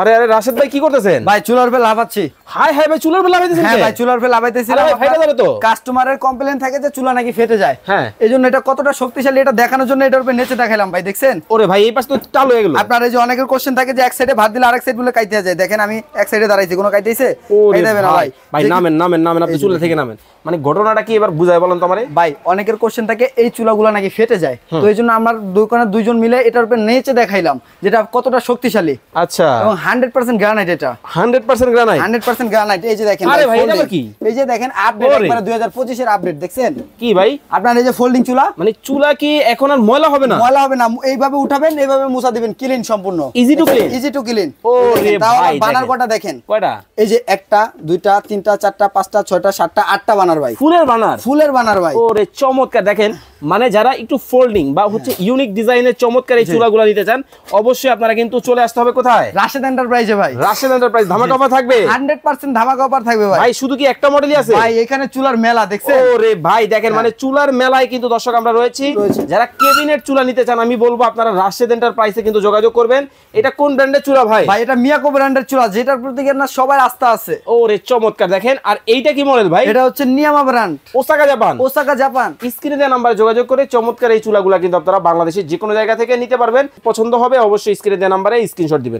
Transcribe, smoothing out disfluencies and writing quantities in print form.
আরে আরে রাশেদ ভাই কি করতেছেন? ভাই চুলার উপরে লাভাচ্ছি। হাই হাই ভাই চুলার উপরে লাগাইতেছেন? হ্যাঁ ভাই চুলার উপরে লাগাইতেছি। আরে ভাই ফেটে যাবে তো। কাস্টমারের কমপ্লেইন থাকে যে চুলা নাকি ফেটে যায়। হ্যাঁ এইজন্য এটা কতটা শক্তিশালী এটা দেখানোর জন্য এটার উপরে নেচে দেখাইলাম ভাই, দেখছেন? ওরে ভাই এই পাশ তো চালু হয়ে গেল। আপনার এই যে অনেকের কোশ্চেন থাকে যে এক সাইডে ভাত দিলে আরেক সাইড বলে কাইতে যায়, দেখেন আমি এক সাইডে দাঁড়াইছি, কোনো কাইতেছে কাইতে না ভাই। ভাই নামেন নামেন নামেন, আপনি চুলা থেকে নামেন। মানে ঘটনাটা কি এবার বুঝায় বলেন তো আমারে। ভাই অনেকের কোশ্চেন থাকে এই চুলাগুলো নাকি ফেটে যায়, তো এইজন্য আমরা দুইজন মিলে এটার উপরে নেচে দেখাইলাম যেটা কতটা শক্তিশালী। আচ্ছা এবং 100% গ্রানাইট, এটা 100% গ্রানাইট। 100% গ্রানাইট। এই যে দেখেন আরে ভাই এটা কি? এই যে দেখেন আপডেট একবারে 2025 এর আপডেট, দেখছেন কি ভাই? আপনার এই যে ফোল্ডিং চুলা, মানে চুলা কি এখন আর ময়লা হবে না? ময়লা হবে না, এইভাবে উঠাবেন এইভাবে মুছা দিবেন, ক্লিন সম্পূর্ণ, easy to clean. Easy to clean. ওরে ভাই বানার কটা দেখেন, কয়টা? এই যে একটা দুইটা তিনটা চারটা পাঁচটা ছয়টা সাতটা আটটা বানার ভাই, ফুলের বানার, ফুলের বানার ভাই। ওরে চমৎকার। দেখেন মানে যারা একটু ফোল্ডিং বা হচ্ছে ইউনিক ডিজাইনের চমৎকার এই চুলাগুলো নিতে চান অবশ্যই আপনারা কিন্তু চলে আসতে হবে কোথায়? রাশেদ এন্টারপ্রাইজে ভাই। রাশেদ এন্টারপ্রাইজ। ধামাকা অফার থাকবে 100% ধামাকা অফার থাকবে ভাই। ভাই শুধু কি একটা মডেলই আছে ভাই? এখানে চুলার মেলা, দেখছেন? ওরে ভাই দেখেন মানে চুলার মেলায় কিন্তু দর্শক আমরা রয়েছি। যারা কেবিনেট চুলা নিতে চান আমি বলবো আপনারা রাশেদ এন্টারপ্রাইজে কিন্তু যোগাযোগ করবেন। এটা কোন ব্র্যান্ডের চুলা ভাই? ভাই এটা মিয়াকো ব্র্যান্ডের চুলা, যেটার প্রতি না সবার আস্থা আছে। ওরে চমৎকার। দেখেন আর এইটা কি মডেল ভাই? এটা হচ্ছে নিয়ামা brand, Osaka Japan. Osaka Japan. স্ক্রিনে দেওয়া নাম্বারে যোগাযোগ করে চমৎকার এই চুলাগুলা কিন্তু আপনারা বাংলাদেশের যে কোনো জায়গা থেকে নিতে পারবেন। পছন্দ হবে অবশ্যই স্ক্রিনে দেওয়া নাম্বারে স্ক্রিনশট দিবেন।